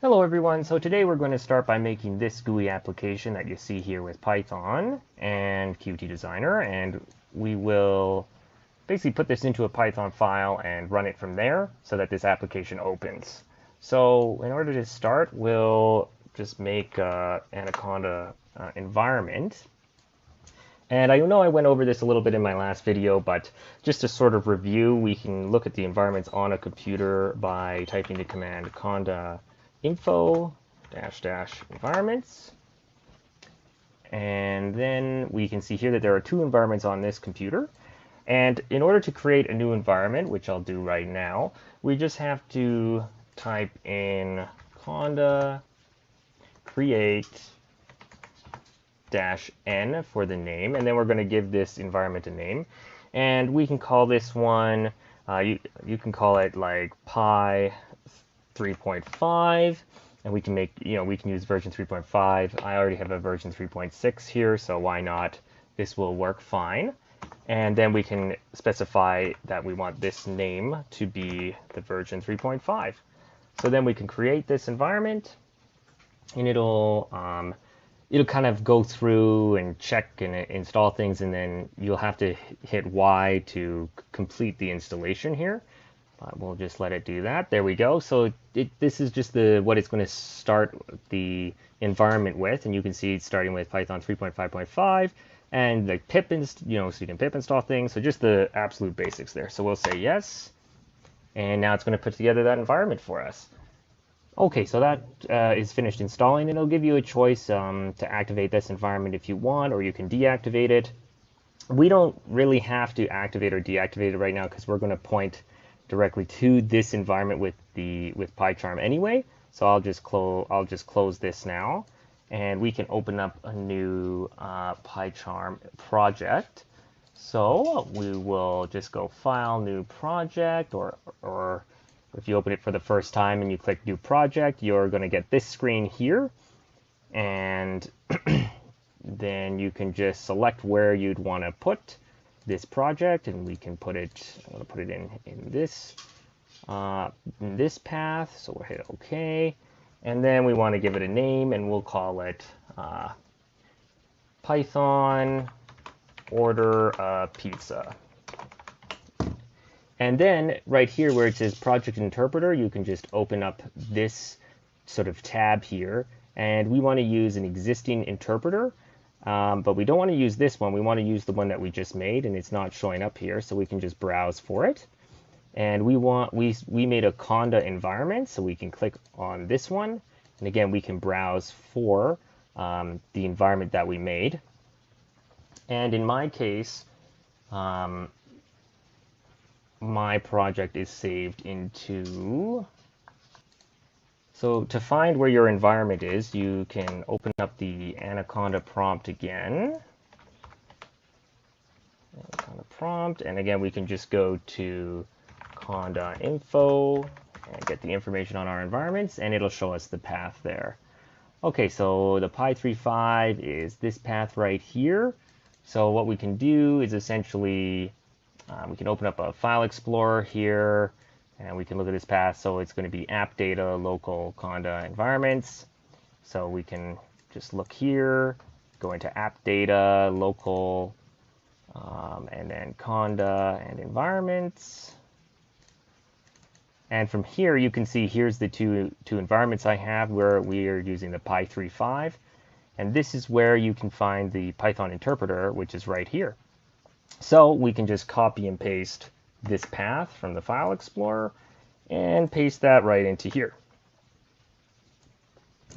Hello everyone, so today we're going to start by making this GUI application that you see here with Python and Qt Designer, and we will basically put this into a Python file and run it from there so that this application opens. So in order to start, we'll just make Anaconda environment. And I know I went over this a little bit in my last video, but just to sort of review, we can look at the environments on a computer by typing the command conda info -- environments. And then we can see here that there are two environments on this computer. And in order to create a new environment, which I'll do right now, we just have to type in conda create -n for the name, and then we're going to give this environment a name, and we can call this one you can call it like pi 3.5, and we can make we can use version 3.5. I already have a version 3.6 here, so why not? This will work fine. And then we can specify that we want this name to be the version 3.5. So then we can create this environment, and it'll kind of go through and check and install things, and then you'll have to hit Y to complete the installation here. We'll just let it do that. There we go. So this is just what it's going to start the environment with, and you can see it's starting with Python 3.5.5 and like pip so you can pip install things. So just the absolute basics there. So we'll say yes, and now it's going to put together that environment for us. Okay, so that is finished installing, and it'll give you a choice to activate this environment if you want, or you can deactivate it. We don't really have to activate or deactivate it right now because we're going to point directly to this environment with PyCharm anyway. So I'll just close this now, and we can open up a new PyCharm project. So we will just go File, New Project, or if you open it for the first time and you click New Project, you're going to get this screen here, and then you can just select where you'd want to put this project, and we can put it. I'm going to put it in this path. So we'll hit OK, and then we want to give it a name, and we'll call it Python order a pizza. And then right here where it says Project Interpreter, you can just open up this sort of tab here. And we want to use an existing interpreter, but we don't want to use this one. We want to use the one that we just made, and it's not showing up here, so we can just browse for it. And we made a conda environment, so we can click on this one. And again, we can browse for the environment that we made. And in my case, my project is saved into. So to find where your environment is, you can open up the Anaconda prompt again. Anaconda prompt, and again, we can just go to conda info and get the information on our environments, and it'll show us the path there. Okay, so the pi3.5 is this path right here. So what we can do is essentially we can open up a file explorer here, and we can look at this path. So it's going to be app data local conda environments. So we can just look here, go into app data local, and then conda and environments. And from here, you can see here's the two environments I have where we are using the pi3.5. And this is where you can find the Python interpreter, which is right here. So we can just copy and paste this path from the file explorer and paste that right into here.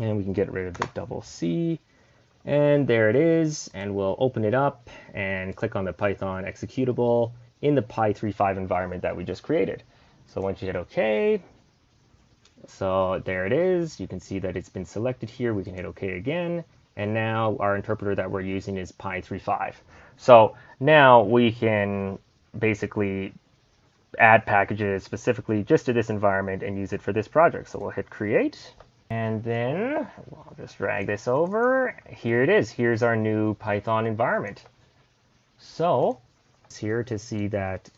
And we can get rid of the double C. And there it is. And we'll open it up and click on the Python executable in the pi3.5 environment that we just created. So once you hit OK, so there it is. You can see that it's been selected here. We can hit OK again. And now our interpreter that we're using is pi3.5. So now we can basically add packages specifically just to this environment and use it for this project. So we'll hit create, and then we'll just drag this over. Here it is. Here's our new Python environment. So it's here to see that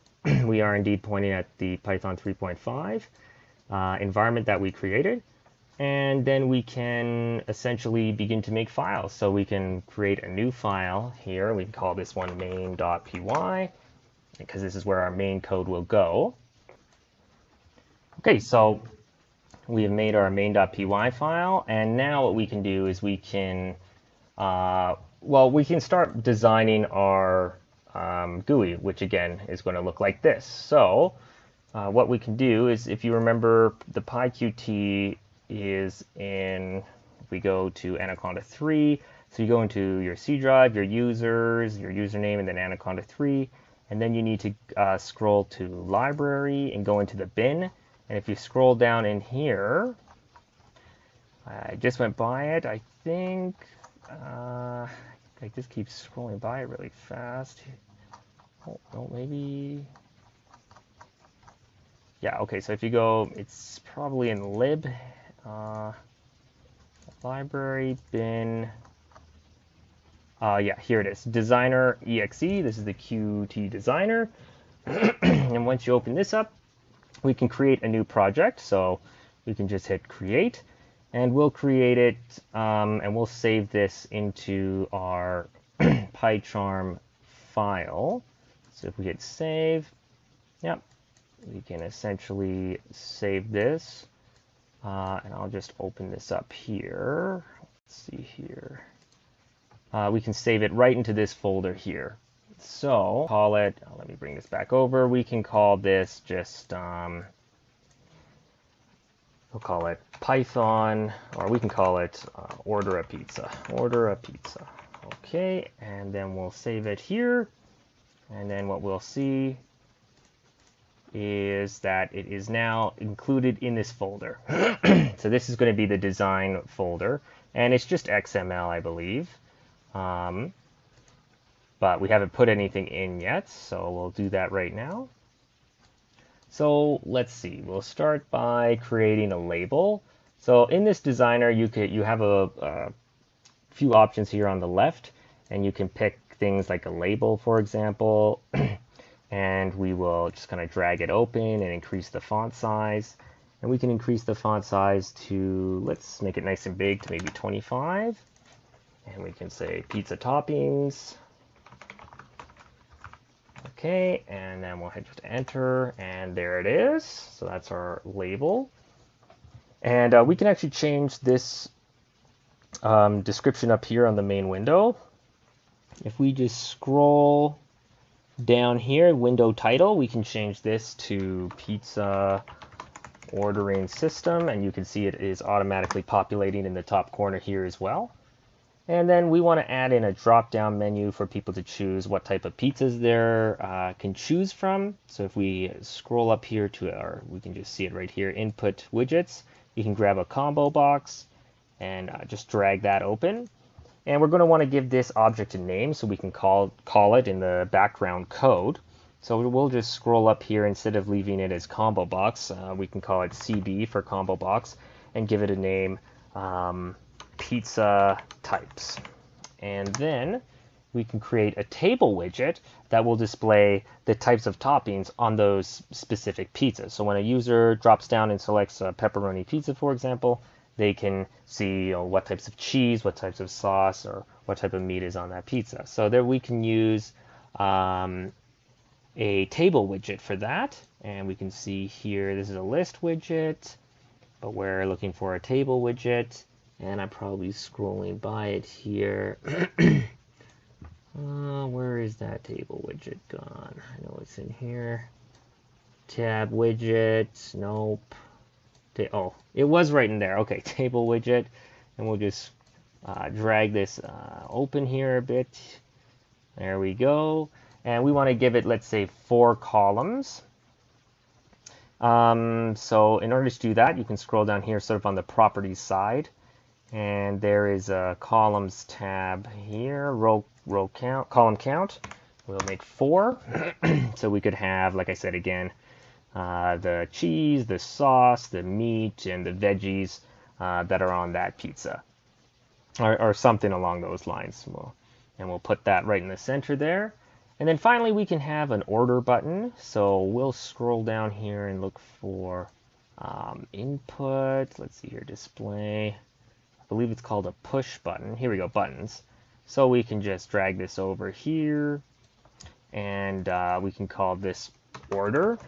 we are indeed pointing at the Python 3.5 environment that we created. And then we can essentially begin to make files. So we can create a new file here. We can call this one main.py because this is where our main code will go. Okay, so we have made our main.py file, and now what we can do is we can, we can start designing our GUI, which again is going to look like this. So what we can do is, if you remember, the PyQt is in, if we go to Anaconda 3, so you go into your C drive, your users, your username, and then Anaconda 3, and then you need to scroll to library and go into the bin. And if you scroll down in here, I just went by it, I think, I just keep scrolling by it really fast. Oh, no, maybe, yeah, okay, so if you go, it's probably in lib, library, bin, yeah, here it is, designer exe, this is the Qt designer, and once you open this up, we can create a new project, so we can just hit create, and we'll create it, and we'll save this into our PyCharm file. So if we hit save, yep, we can essentially save this, and I'll just open this up here. Let's see here. We can save it right into this folder here. So call it, let me bring this back over. We can call this just, we'll call it Python, or we can call it order a pizza. Order a pizza. Okay, and then we'll save it here. And then what we'll see is that it is now included in this folder. So this is going to be the design folder, and it's just XML, I believe. But we haven't put anything in yet, so we'll do that right now. So let's see, we'll start by creating a label. So in this designer, you have a few options here on the left, and you can pick things like a label, for example, and we will just kind of drag it open and increase the font size. And we can increase the font size to, let's make it nice and big, to maybe 25. And we can say pizza toppings. Okay, and then we'll hit just enter, and there it is. So that's our label. And we can actually change this description up here on the main window. If we just scroll down here, window title, we can change this to pizza ordering system, and you can see it is automatically populating in the top corner here as well. And then we want to add in a drop-down menu for people to choose what type of pizzas they can choose from. So if we scroll up here to our, we can just see it right here, input widgets. You can grab a combo box and just drag that open. And we're going to want to give this object a name, so we can call it in the background code. So we'll just scroll up here. Instead of leaving it as combo box, we can call it CB for combo box and give it a name, pizza types. And then we can create a table widget that will display the types of toppings on those specific pizzas. So when a user drops down and selects a pepperoni pizza, for example, they can see what types of cheese, what types of sauce, or what type of meat is on that pizza. So there we can use a table widget for that. And we can see here, this is a list widget, but we're looking for a table widget. And I'm probably scrolling by it here. Where is that table widget gone? I know it's in here. Tab widget, nope. Oh, it was right in there. Okay, table widget. And we'll just drag this open here a bit. There we go. And we want to give it, let's say, 4 columns. So in order to do that, you can scroll down here sort of on the properties side. And there is a columns tab here, row count, column count. We'll make 4. So we could have, like I said again, the cheese, the sauce, the meat, and the veggies that are on that pizza, or something along those lines. And we'll put that right in the center there. And then finally, we can have an order button. So we'll scroll down here and look for Input, let's see here, display. I believe it's called a push button. Here we go, buttons. So we can just drag this over here, and we can call this order.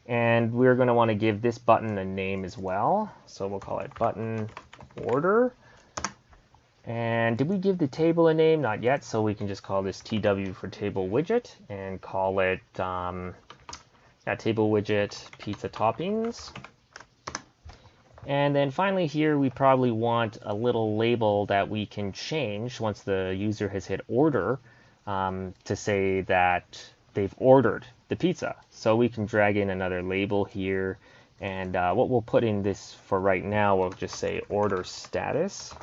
And we're going to want to give this button a name as well. So we'll call it button order. And did we give the table a name? Not yet. So we can just call this TW for table widget and call it table widget pizza toppings. And then finally here, we probably want a little label that we can change once the user has hit order to say that they've ordered the pizza. So we can drag in another label here. And what we'll put in this for right now, we'll just say order status.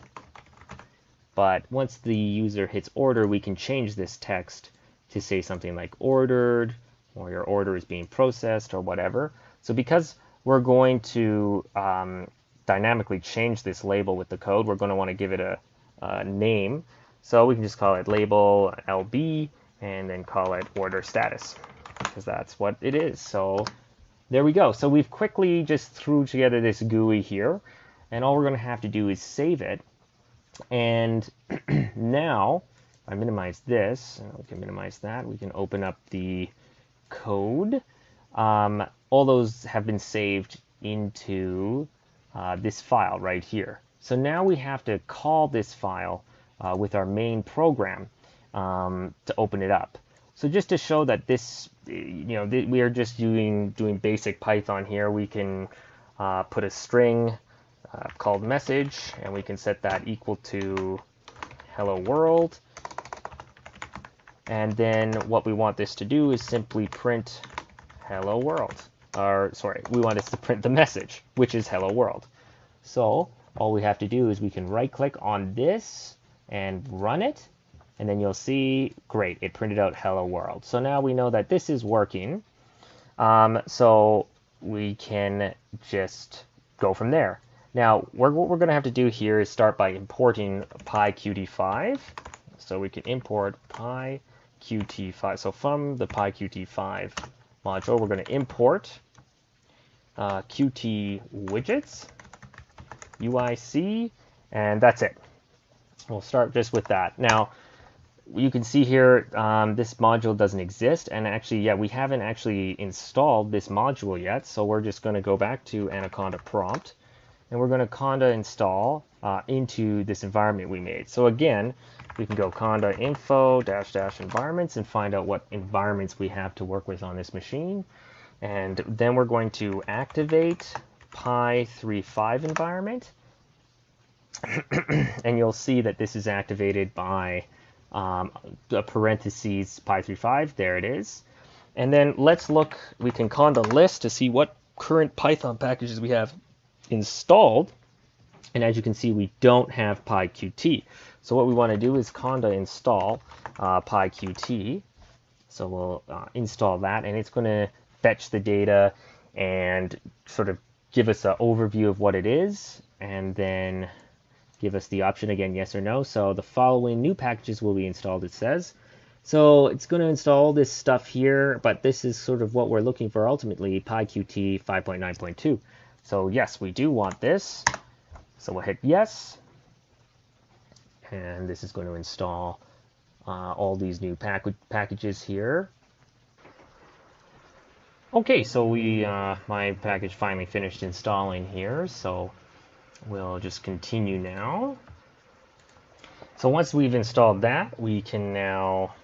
But once the user hits order, we can change this text to say something like ordered, or your order is being processed, or whatever. So because we're going to dynamically change this label with the code, we're going to want to give it a name. So we can just call it label LB, and then call it order status, because that's what it is. So there we go. So we've quickly just threw together this GUI here, and all we're going to have to do is save it. And now, if I minimize this, we can minimize that, we can open up the code. All those have been saved into this file right here. So now we have to call this file with our main program to open it up. So just to show that this, we are just doing basic Python here, we can put a string called message, and we can set that equal to hello world. And then what we want this to do is simply print hello world. Or sorry, we want this to print the message, which is hello world. So all we have to do is we can right click on this and run it, and then you'll see, great, it printed out hello world. So now we know that this is working. So we can just go from there. Now, what we're going to have to do here is start by importing PyQt5. So we can import PyQt5. So from the PyQt5 module, we're going to import Qt widgets, UIC, and that's it. We'll start just with that. Now, you can see here, this module doesn't exist, and actually, yeah, we haven't actually installed this module yet, so we're just going to go back to Anaconda prompt, and we're going to conda install into this environment we made. So again, we can go conda info -- environments and find out what environments we have to work with on this machine. And then we're going to activate Py35 environment. And you'll see that this is activated by the parentheses Py35. There it is. And then let's look, we can conda list to see what current Python packages we have installed. And as you can see, we don't have PyQt. So what we want to do is conda install PyQt. So we'll install that, and it's going to fetch the data and sort of give us an overview of what it is, and then give us the option again, yes or no. So the following new packages will be installed, it says. So it's going to install this stuff here, but this is sort of what we're looking for ultimately, PyQt 5.9.2. So yes, we do want this. So we'll hit yes. And this is going to install all these new packages here. Okay, so my package finally finished installing here, so we'll just continue now. So once we've installed that, we can now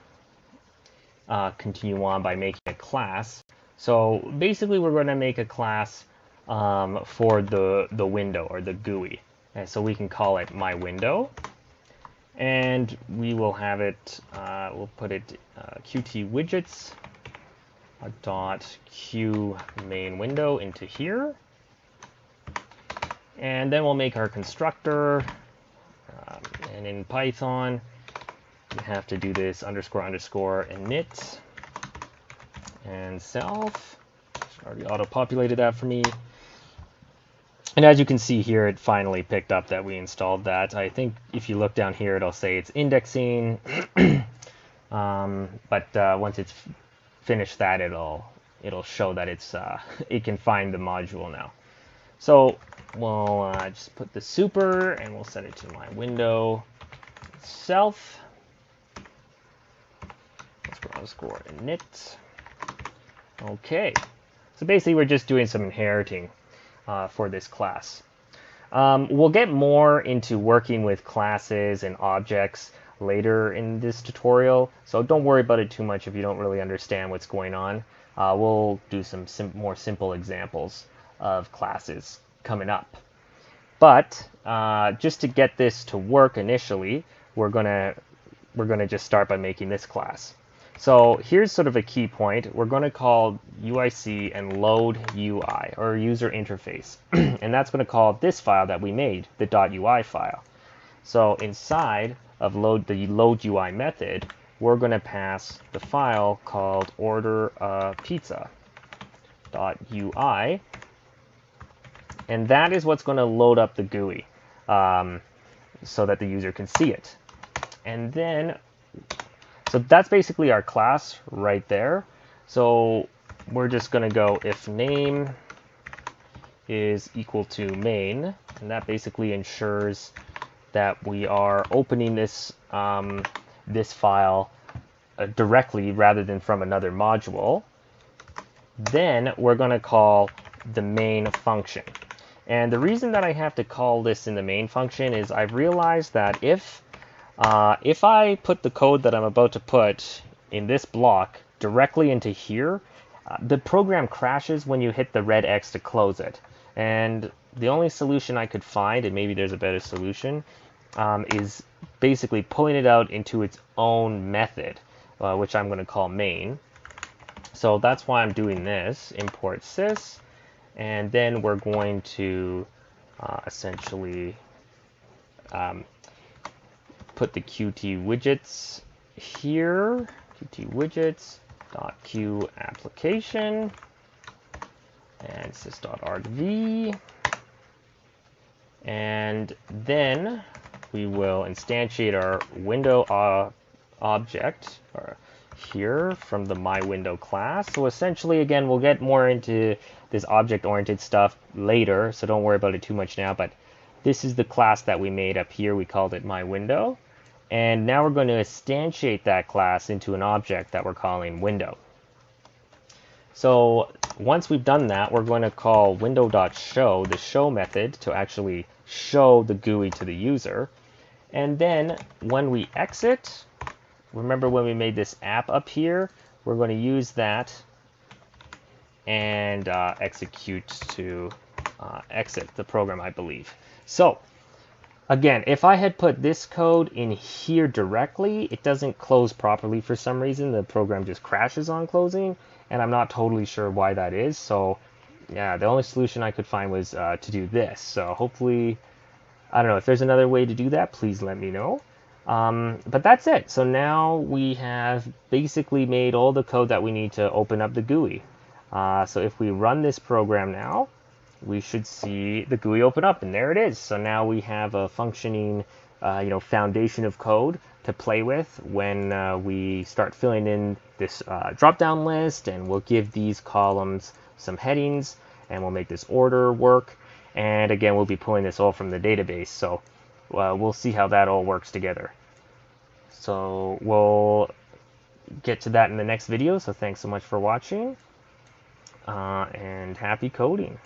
continue on by making a class. So basically, we're going to make a class for the window, or the GUI. And so we can call it my window, and we will have it, we'll put it Qt widgets dot Q main window into here, and then we'll make our constructor, and in Python you have to do this underscore init and self. It's already auto-populated that for me. And as you can see here, it finally picked up that we installed that. I think if you look down here, it'll say it's indexing. But once it's finished that, it'll it'll show that it's it can find the module now. So we'll just put the super and we'll set it to my window itself. Let's go init. Okay. So basically we're just doing some inheriting for this class. We'll get more into working with classes and objects later in this tutorial, so don't worry about it too much if you don't really understand what's going on. We'll do some more simple examples of classes coming up. But just to get this to work initially, we're gonna just start by making this class. So here's sort of a key point. We're going to call UIC and load UI, or user interface. And that's going to call this file that we made, the .ui file. So inside of the load UI method, we're going to pass the file called order pizza.ui. And that is what's going to load up the GUI so that the user can see it. And then so that's basically our class right there. So we're just going to go if name is equal to main, and that basically ensures that we are opening this this file directly rather than from another module. Then we're going to call the main function. And the reason that I have to call this in the main function is I've realized that if I put the code that I'm about to put in this block directly into here, the program crashes when you hit the red X to close it. And the only solution I could find, and maybe there's a better solution, is basically pulling it out into its own method, which I'm going to call main. So that's why I'm doing this, import sys, and then we're going to essentially put the Qt widgets here, Qt widgets.q application, and sys.argv, and then we will instantiate our window object here from the myWindow class. So essentially, again, we'll get more into this object-oriented stuff later, so don't worry about it too much now, but this is the class that we made up here. We called it myWindow. And now we're going to instantiate that class into an object that we're calling window. So once we've done that, we're going to call window.show, the show method, to actually show the GUI to the user. And then when we exit, remember when we made this app up here, we're going to use that and execute to exit the program, I believe. So again, if I had put this code in here directly, it doesn't close properly for some reason. The program just crashes on closing, and I'm not totally sure why that is. So yeah, the only solution I could find was to do this. So hopefully, I don't know, if there's another way to do that, please let me know. But that's it. So now we have basically made all the code that we need to open up the GUI. So if we run this program now, we should see the GUI open up, and there it is. So now we have a functioning, foundation of code to play with when we start filling in this drop-down list, and we'll give these columns some headings, and we'll make this order work. And again, we'll be pulling this all from the database. So we'll see how that all works together. So we'll get to that in the next video. So thanks so much for watching, and happy coding.